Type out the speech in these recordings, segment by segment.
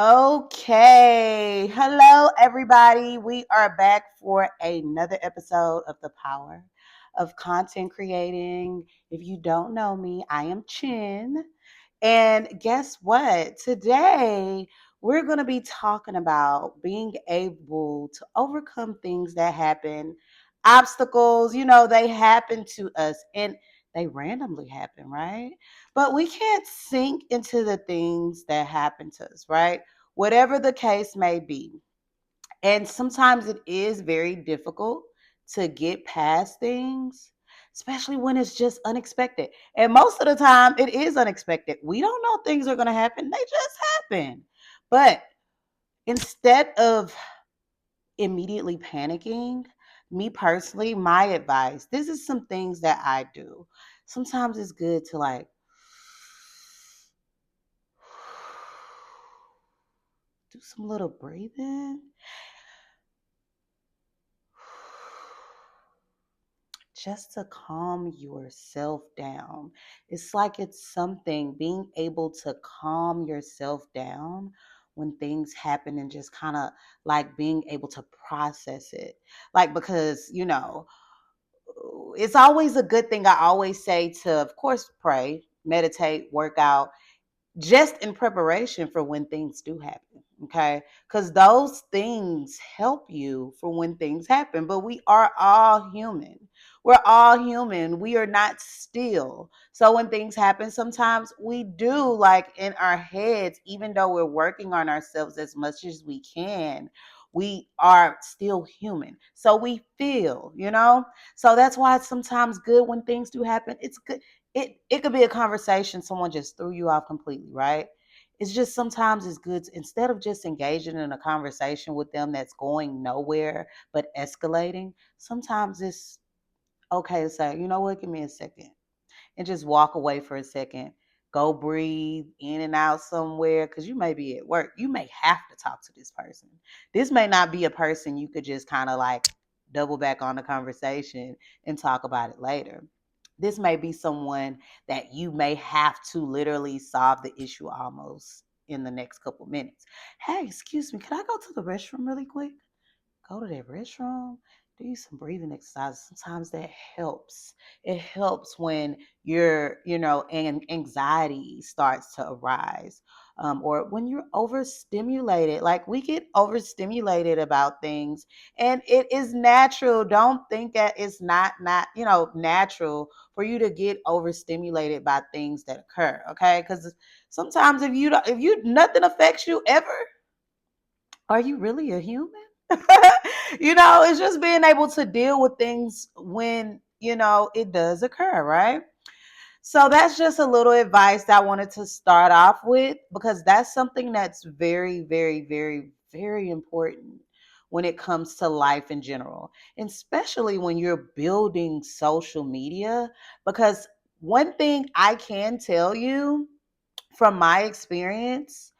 Okay. Hello, everybody. We are back for another episode of The Power of Content Creating. If you don't know me, I am Chin. And guess what? Today, we're going to be talking about being able to overcome things that happen, obstacles, they happen to us and they randomly happen, right? But we can't sink into the things that happen to us, right? Whatever the case may be. And sometimes it is very difficult to get past things, especially when it's just unexpected. And most of the time, it is unexpected. We don't know things are going to happen, they just happen. But instead of immediately panicking, me personally, my advice, this is some things that I do. Sometimes it's good to like do some little breathing, just to calm yourself down. It's like it's something being able to calm yourself down when things happen and just kind of like being able to process it. Like, because, it's always a good thing. I always say to, of course, pray, meditate, work out, just in preparation for when things do happen. Okay. Because those things help you for when things happen. But we are all human. We're all human. We are not still. So when things happen, sometimes we do like in our heads, even though we're working on ourselves as much as we can, we are still human. So we feel. So that's why it's sometimes good when things do happen. It's good. It could be a conversation someone just threw you off completely, right? It's just sometimes it's good to, instead of just engaging in a conversation with them that's going nowhere but escalating, sometimes it's okay to say, you know what, give me a second, and just walk away for a second. Go breathe in and out somewhere, because you may be at work. You may have to talk to this person. This may not be a person you could just kind of like double back on the conversation and talk about it later. This may be someone that you may have to literally solve the issue almost in the next couple minutes. Hey, excuse me, can I go to the restroom really quick? Go to that restroom, do some breathing exercises. Sometimes that helps. It helps when and anxiety starts to arise, or when you're overstimulated. Like we get overstimulated about things, and it is natural. Don't think that it's not natural for you to get overstimulated by things that occur. Okay, because sometimes if you nothing affects you ever, are you really a human? It's just being able to deal with things when, it does occur, right? So that's just a little advice that I wanted to start off with, because that's something that's very, very, very, very important when it comes to life in general, and especially when you're building social media. Because one thing I can tell you from my experience,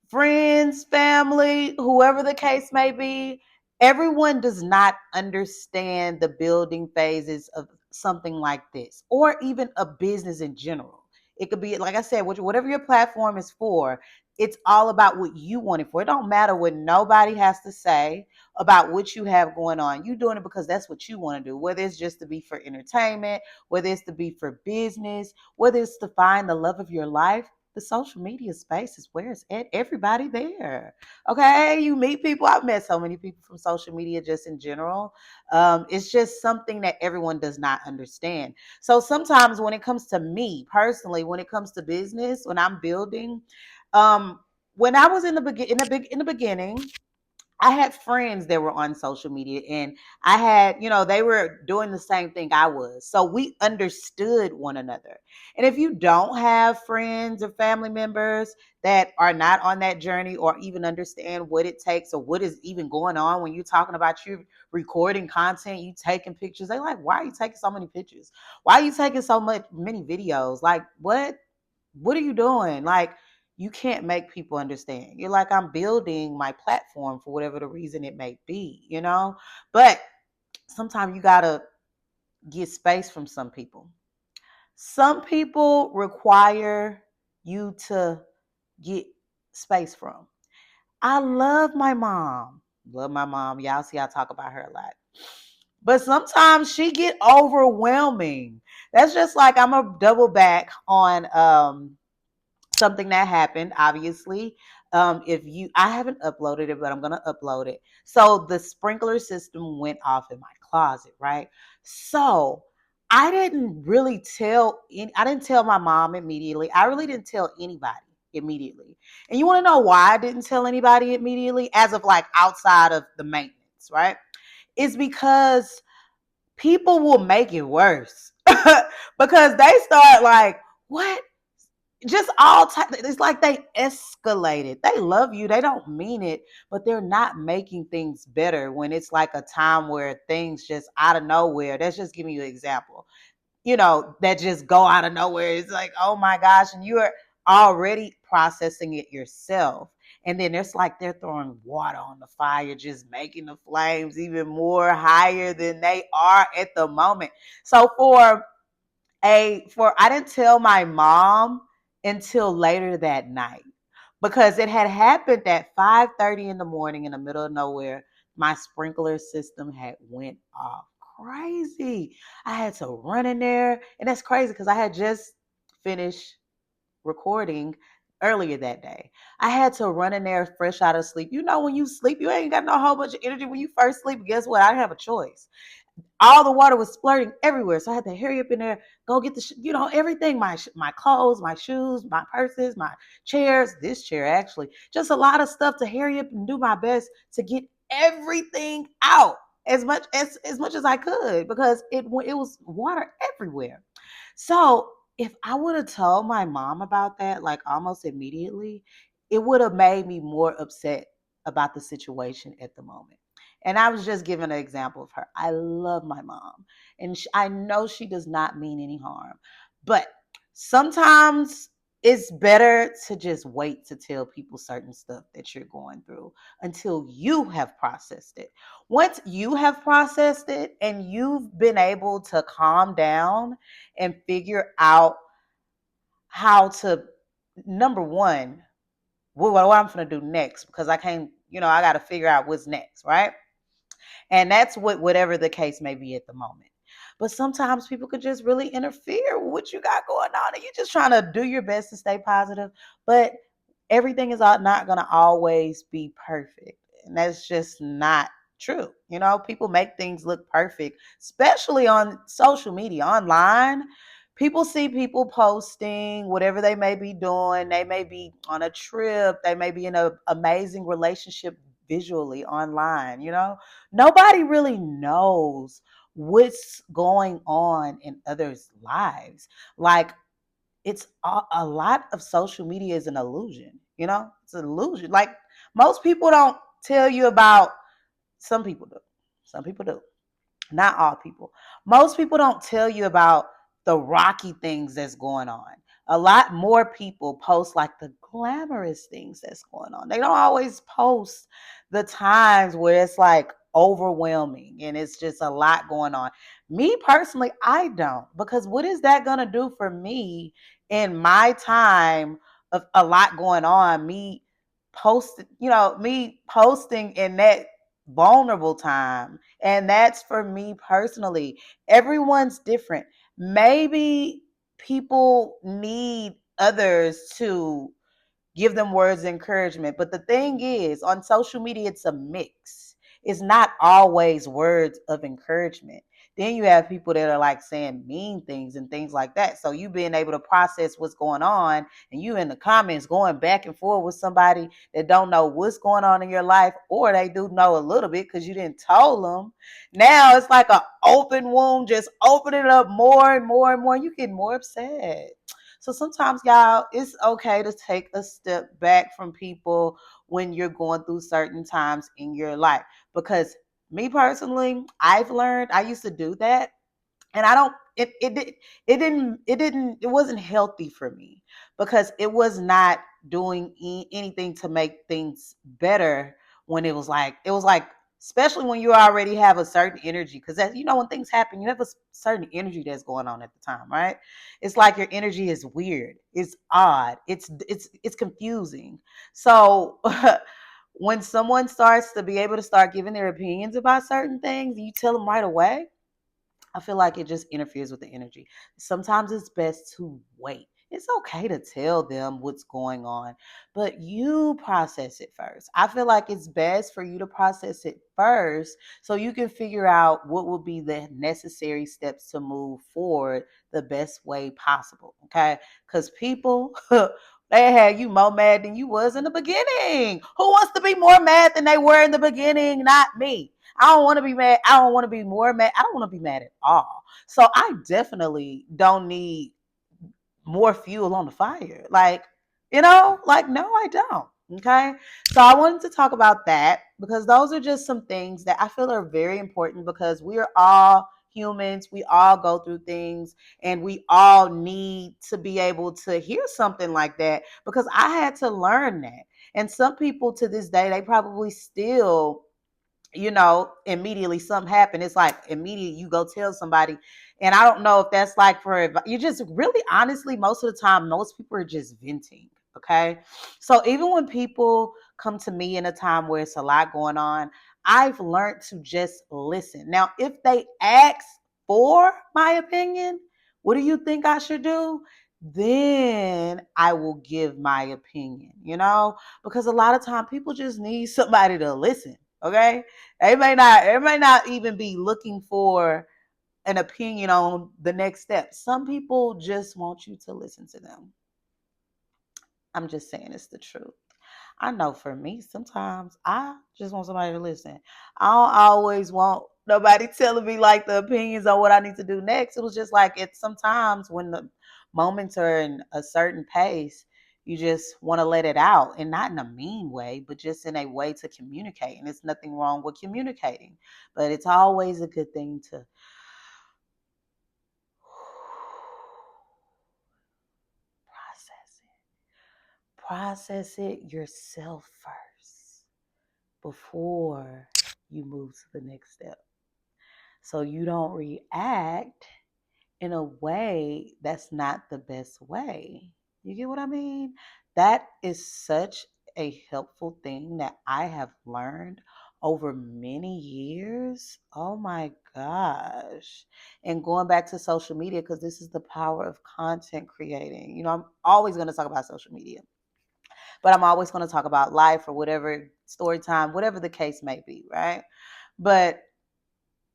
friends, family, whoever the case may be, everyone does not understand the building phases of something like this, or even a business in general. It could be, like I said, whatever your platform is for, it's all about what you want it for. It don't matter what nobody has to say about what you have going on. You're doing it because that's what you want to do, whether it's just to be for entertainment, whether it's to be for business, whether it's to find the love of your life. The social media space is where it's at. Everybody there. Okay. You meet people. I've met so many people from social media just in general. It's just something that everyone does not understand. So sometimes when it comes to me personally, when it comes to business, when I'm building, um, when I was in the beginning, I had friends that were on social media, and I had, they were doing the same thing I was. So we understood one another. And if you don't have friends or family members that are not on that journey, or even understand what it takes or what is even going on when you're talking about you recording content, you taking pictures, they like, why are you taking so many pictures? Why are you taking many videos? Like, what? What are you doing? Like, you can't make people understand. You're like, I'm building my platform for whatever the reason it may be. But sometimes you gotta get space from some people. Some people require you to get space from. I love my mom. Love my mom. Y'all see I talk about her a lot. But sometimes she get overwhelming. That's just like I'm a double back on something that happened, obviously. If you I haven't uploaded it, but I'm gonna upload it. So the sprinkler system went off in my closet, right? So I didn't tell my mom immediately. I really didn't tell anybody immediately. And you want to know why I didn't tell anybody immediately, as of like outside of the maintenance, right? It's because people will make it worse. Because they start like, what? Just all type. It's like they escalated. They love you. They don't mean it, but they're not making things better when it's like a time where things just out of nowhere. That's just giving you an example. That just go out of nowhere. It's like, oh my gosh, and you are already processing it yourself. And then it's like they're throwing water on the fire, just making the flames even more higher than they are at the moment. So for I didn't tell my mom until later that night, because it had happened at 5:30 in the morning in the middle of nowhere. My sprinkler system had went off crazy. I had to run in there, and that's crazy because I had just finished recording earlier that day. I had to run in there fresh out of sleep. When you sleep, you ain't got no whole bunch of energy when you first sleep. Guess what? I didn't have a choice. All the water was splurting everywhere. So I had to hurry up in there, go get everything, my clothes, my shoes, my purses, my chairs, this chair actually, just a lot of stuff to hurry up and do my best to get everything out as much as I could, because it was water everywhere. So if I would have told my mom about that, like almost immediately, it would have made me more upset about the situation at the moment. And I was just giving an example of her. I love my mom, and I know she does not mean any harm. But sometimes it's better to just wait to tell people certain stuff that you're going through until you have processed it. Once you have processed it and you've been able to calm down and figure out how to, number one, what I'm going to do next, because I can't, I got to figure out what's next, right? And that's whatever the case may be at the moment. But sometimes people could just really interfere with what you got going on, and you're just trying to do your best to stay positive. But everything is not going to always be perfect. And that's just not true. People make things look perfect, especially on social media, online. People see people posting whatever they may be doing. They may be on a trip. They may be in an amazing relationship visually online. Nobody really knows what's going on in others' lives. Like, it's a lot of social media is an illusion. It's an illusion. Like, most people don't tell you about. Some people do. Some people do. Not all people. Most people don't tell you about the rocky things that's going on. A lot more people post like the glamorous things that's going on. They don't always post the times where it's like overwhelming and it's just a lot going on. Me personally, I don't, because what is that going to do for me in my time of a lot going on? Me posting in that vulnerable time. And that's for me personally. Everyone's different. Maybe people need others to give them words of encouragement. But the thing is, on social media, it's a mix. It's not always words of encouragement. Then you have people that are like saying mean things and things like that. So you being able to process what's going on, and you in the comments going back and forth with somebody that don't know what's going on in your life, or they do know a little bit because you didn't tell them. Now it's like an open wound, just opening it up more and more and more. You get more upset. So sometimes, y'all, it's okay to take a step back from people when you're going through certain times in your life. Because me personally, I've learned, I used to do that, and I don't it wasn't healthy for me, because it was not doing anything to make things better. When it was like especially when you already have a certain energy. Because that, when things happen, you have a certain energy that's going on at the time, right? It's like your energy is weird, it's odd, it's confusing. So when someone starts to be able to start giving their opinions about certain things, you tell them right away, I feel like it just interferes with the energy. Sometimes it's best to wait. It's okay to tell them what's going on, but you process it first. I feel like it's best for you to process it first so you can figure out what will be the necessary steps to move forward the best way possible. Okay? Because people, they had you more mad than you was in the beginning. Who wants to be more mad than they were in the beginning? Not me. I don't want to be mad. I don't want to be more mad. I don't want to be mad at all. So I definitely don't need more fuel on the fire. Like, no, I don't. Okay. So I wanted to talk about that because those are just some things that I feel are very important because we're all humans. We all go through things and we all need to be able to hear something like that because I had to learn that. And some people to this day, they probably still immediately something happened. It's like immediately you go tell somebody. And I don't know if that's like you just really honestly, most of the time, most people are just venting. Okay. So even when people come to me in a time where it's a lot going on, I've learned to just listen. Now, if they ask for my opinion, what do you think I should do? Then I will give my opinion, because a lot of time people just need somebody to listen. Okay. It may not even be looking for an opinion on the next step. Some people just want you to listen to them. I'm just saying it's the truth. I know for me, sometimes I just want somebody to listen. I don't always want nobody telling me like the opinions on what I need to do next. It was just like it's sometimes when the moments are in a certain pace, you just want to let it out and not in a mean way, but just in a way to communicate. And it's nothing wrong with communicating, but it's always a good thing to process it. Process it yourself first before you move to the next step. So you don't react in a way that's not the best way. You get what I mean? That is such a helpful thing that I have learned over many years. Oh my gosh. And going back to social media, because this is the power of content creating. I'm always going to talk about social media, but I'm always going to talk about life or whatever, story time, whatever the case may be, right? But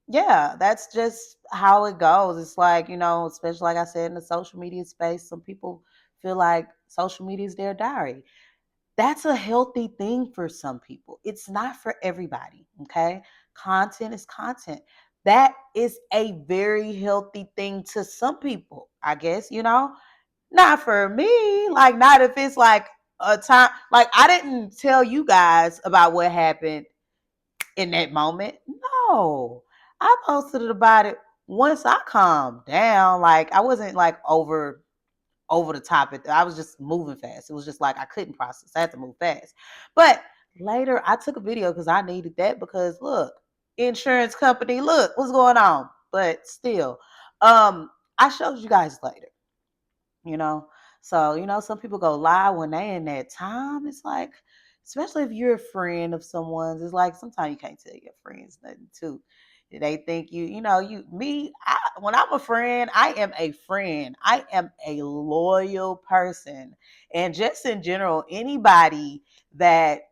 yeah, that's just how it goes. It's like, especially like I said in the social media space, some people feel like social media is their diary. That's a healthy thing for some people. It's not for everybody, okay? Content is content. That is a very healthy thing to some people, I guess, not for me. Like, not if it's like a time, like, I didn't tell you guys about what happened in that moment. No, I posted about it once I calmed down. Like, I wasn't like over the top. I was just moving fast. It was just like I couldn't process. I had to move fast. But later, I took a video because I needed that. Because look, insurance company, look what's going on. But still, I showed you guys later you know. So, some people go live when they in that time. It's like, especially if you're a friend of someone's, it's like sometimes you can't tell your friends nothing too. They think when I'm a friend, I am a friend. I am a loyal person. And just in general, anybody that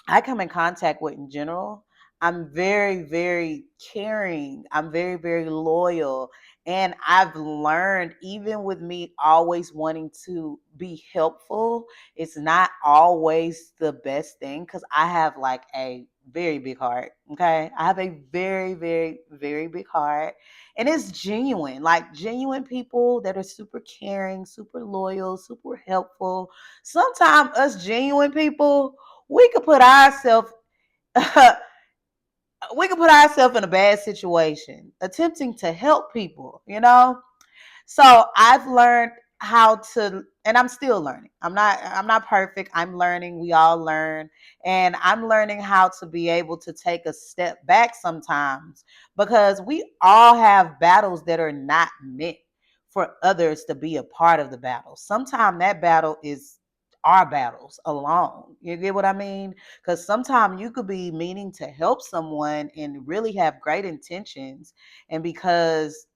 I come in contact with in general, I'm very, very caring. I'm very, very loyal. And I've learned, even with me always wanting to be helpful, it's not always the best thing because I have like a very big heart. Okay. I have a very, very, very big heart. And it's genuine, like genuine people that are super caring, super loyal, super helpful. Sometimes us genuine people, we could put ourselves we could put ourselves in a bad situation attempting to help people. So I've learned how to and I'm still learning. I'm not perfect. I'm learning. We all learn. And I'm learning how to be able to take a step back sometimes because we all have battles that are not meant for others to be a part of the battle. Sometimes that battle is our battles alone. You get what I mean? Because sometimes you could be meaning to help someone and really have great intentions. And because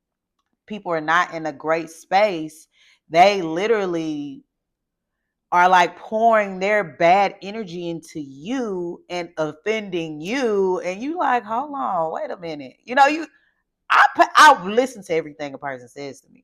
people are not in a great space, they literally are like pouring their bad energy into you and offending you. And you like, hold on, wait a minute. I listen to everything a person says to me.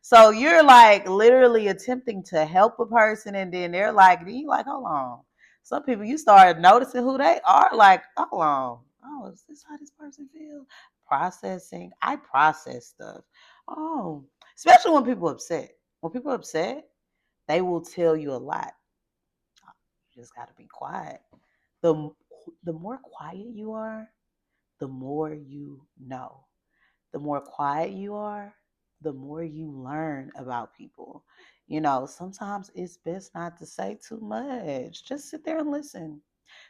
So you're like literally attempting to help a person, and then they're like, you like, hold on. Some people you start noticing who they are, like, hold on. Oh, is this how this person feels? Processing. I process stuff. Oh, especially when people are upset. When people are upset, they will tell you a lot. You just got to be quiet. The the more quiet you are, the more you know. The more quiet you are, the more you learn about people. Sometimes it's best not to say too much. Just sit there and listen.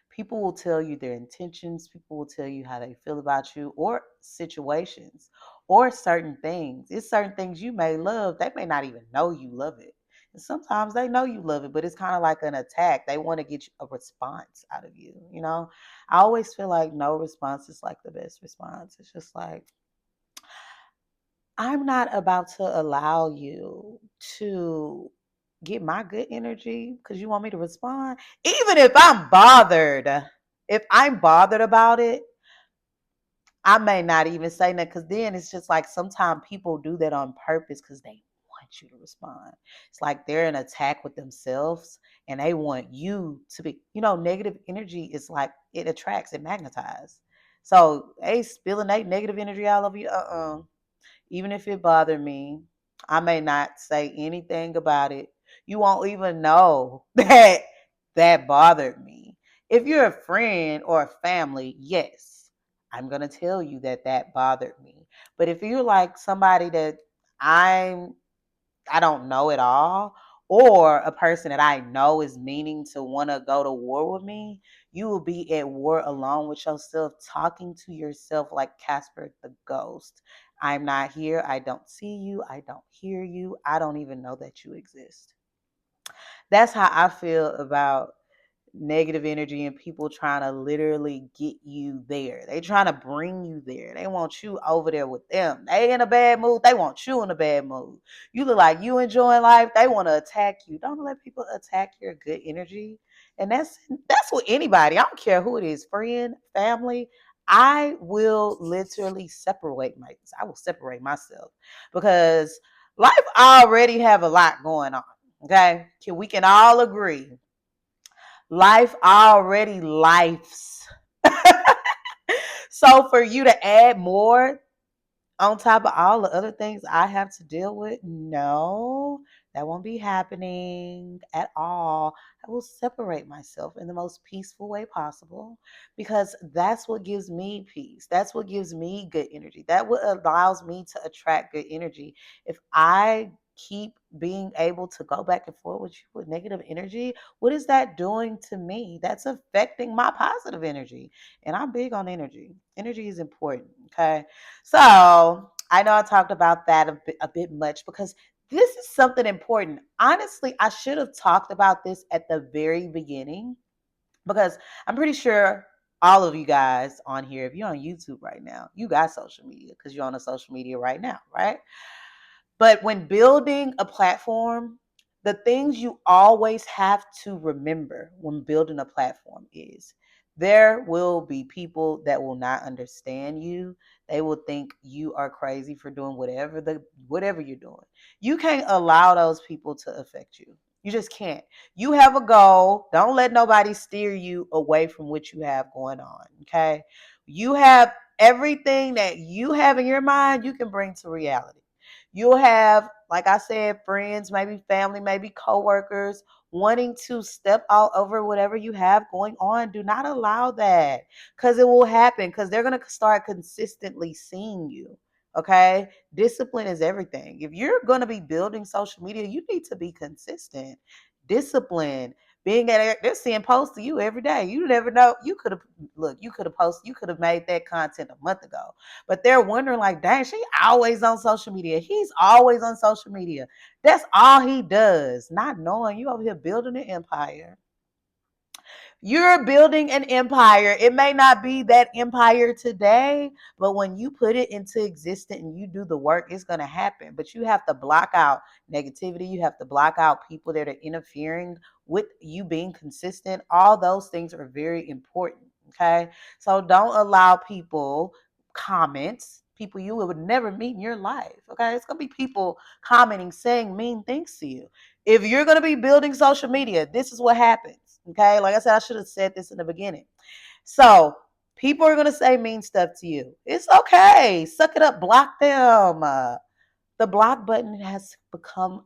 People will tell you their intentions, people will tell you how they feel about you or situations or certain things. It's certain things you may love, they may not even know you love it. And sometimes they know you love it, but it's kind of like an attack. They want to get a response out of you. I always feel like no response is like the best response. It's just like, I'm not about to allow you to get my good energy because you want me to respond. Even if I'm bothered, if I'm bothered about it, I may not even say that because then it's just like sometimes people do that on purpose because they want you to respond. It's like they're in attack with themselves and they want you to be, negative energy is like it attracts, it magnetizes. So they spilling that negative energy all over you. Even if it bothered me, I may not say anything about it. You won't even know that that bothered me. If you're a friend or a family, yes, I'm going to tell you that that bothered me. But if you're like somebody that I'm I don't know at all, or a person that I know is meaning to want to go to war with me, you will be at war alone with yourself, talking to yourself like Casper the ghost. I'm not here. I don't see you. I don't hear you. I don't even know that you exist. That's how I feel about negative energy and people trying to literally get you there. They trying to bring you there. They want you over there with them. They in a bad mood. They want you in a bad mood. You look like you enjoying life. They want to attack you. Don't let people attack your good energy. And that's with anybody. I don't care who it is, friend, family. I will literally I will separate myself because life already have a lot going on. Okay. We can all agree life already lifes. So for you to add more on top of all the other things I have to deal with, no, that won't be happening at all. I will separate myself in the most peaceful way possible because that's what gives me peace. That's what gives me good energy. That what allows me to attract good energy. If I keep being able to go back and forth with you with negative energy, what is that doing to me? That's affecting my positive energy. And I'm big on energy. Energy is important. Okay. So I know I talked about that a bit much because this is something important. Honestly, I should have talked about this at the very beginning because I'm pretty sure all of you guys on here, if you're on YouTube right now, you got social media because you're on a social media right now, right? But when building a platform, the things you always have to remember when building a platform is there will be people that will not understand you. They will think you are crazy for doing whatever you're doing. You can't allow those people to affect you. You just can't. You have a goal. Don't let nobody steer you away from what you have going on. Okay. You have everything that you have in your mind, you can bring to reality. You'll have, like I said, friends, maybe family, maybe coworkers wanting to step all over whatever you have going on. Do not allow that because it will happen because they're going to start consistently seeing you. Okay. Discipline is everything. If you're going to be building social media, you need to be consistent. Discipline. Being at they're seeing posts to you every day. You never know. You could have posted, you could have made that content a month ago. But they're wondering, like, dang, she always on social media. He's always on social media. That's all he does. Not knowing you over here building an empire. You're building an empire. It may not be that empire today, but when you put it into existence and you do the work, it's going to happen. But you have to block out negativity. You have to block out people that are interfering with you being consistent. All those things are very important. Okay. So don't allow people you would never meet in your life. Okay. It's going to be people commenting, saying mean things to you. If you're going to be building social media, this is what happens. Okay. Like I said, I should have said this in the beginning. So people are going to say mean stuff to you. It's okay. Suck it up. Block them. The block button has become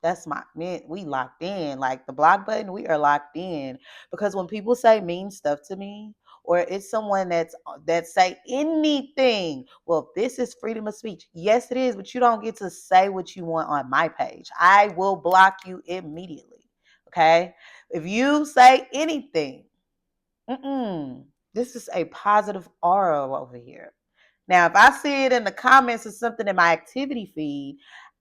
that's my man. We locked in. Like the block button, we are locked in. Because when people say mean stuff to me, or it's someone that say anything, well, this is freedom of speech. Yes, it is, but you don't get to say what you want on my page. I will block you immediately. Okay? If you say anything, this is a positive aura over here. Now, if I see it in the comments or something in my activity feed,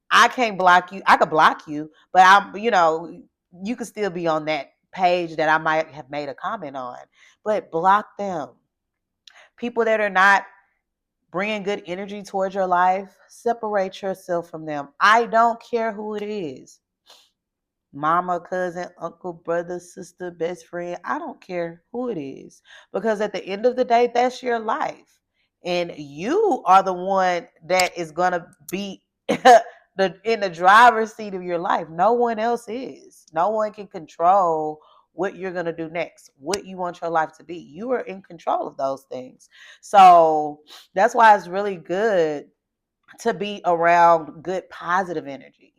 I can't block you. I could block you, but you could still be on that page that I might have made a comment on. But block them. People that are not bringing good energy towards your life, separate yourself from them. I don't care who it is. Mama, cousin, uncle, brother, sister, best friend. I don't care who it is. Because at the end of the day, that's your life. And you are the one that is going to be in the driver's seat of your life. No one else is. No one can control what you're going to do next, what you want your life to be. You are in control of those things. So that's why it's really good to be around good positive energy,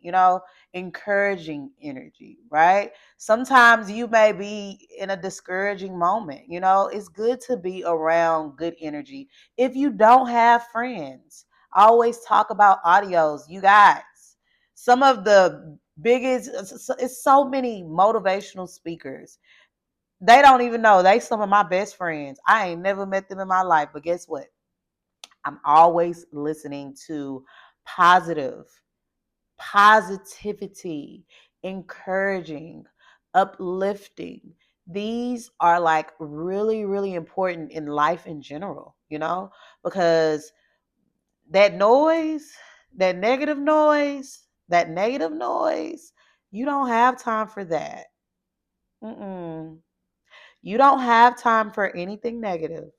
encouraging energy, right? Sometimes you may be in a discouraging moment, it's good to be around good energy. If you don't have friends, always talk about audios, you guys. Some of the biggest, it's so many motivational speakers. They don't even know they some of my best friends. I ain't never met them in my life, but guess what? I'm always listening to positive, positivity, encouraging, uplifting. These are like really, really important in life in general, because that noise, that negative noise, that negative noise, you don't have time for that. Mm-mm. You don't have time for anything negative.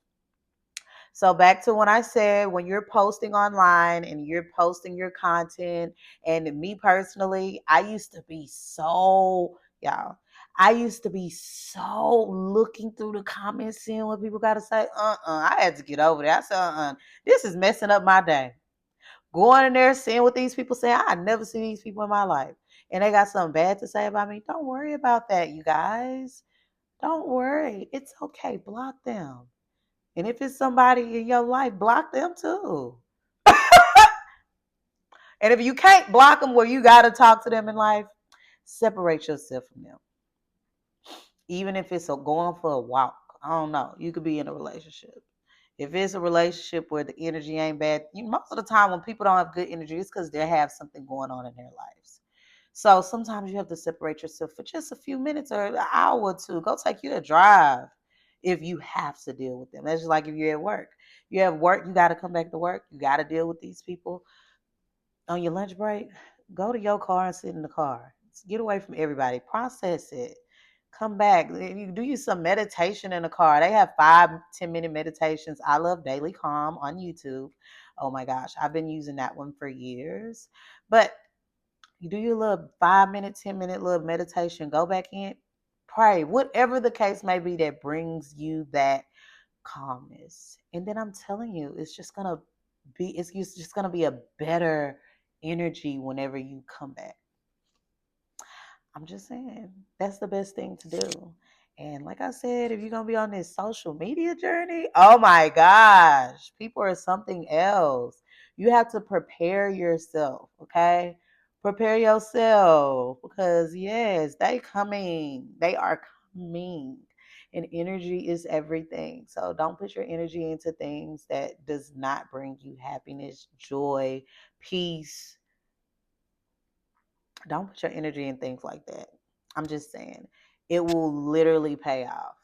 So back to when I said when you're posting online and you're posting your content, and me personally, I used to be so looking through the comments, seeing what people got to say. I had to get over that. I said, this is messing up my day. Going in there, seeing what these people say. I never see these people in my life. And they got something bad to say about me. Don't worry about that, you guys. Don't worry. It's okay. Block them. And if it's somebody in your life, block them too. And if you can't block them where you got to talk to them in life, separate yourself from them. Even if it's going for a walk. I don't know. You could be in a relationship. If it's a relationship where the energy ain't bad, most of the time when people don't have good energy, it's because they have something going on in their lives. So sometimes you have to separate yourself for just a few minutes or an hour or two. Go take you a drive if you have to deal with them. That's just like if you're at work. You have work, you got to come back to work. You got to deal with these people. On your lunch break, go to your car and sit in the car. Get away from everybody. Process it. Come back. You do you some meditation in the car. They have 5-10 minute meditations. I love Daily Calm on YouTube. Oh my gosh, I've been using that one for years. But you do your little 5 minute, 10 minute little meditation. Go back in, pray. Whatever the case may be that brings you that calmness. And then I'm telling you, it's just gonna be a better energy whenever you come back. I'm just saying that's the best thing to do. And like I said, if you're going to be on this social media journey, oh my gosh, people are something else. You have to prepare yourself, okay? Prepare yourself because, yes, they are coming. And energy is everything. So don't put your energy into things that does not bring you happiness, joy, peace. Don't put your energy in things like that. I'm just saying, it will literally pay off.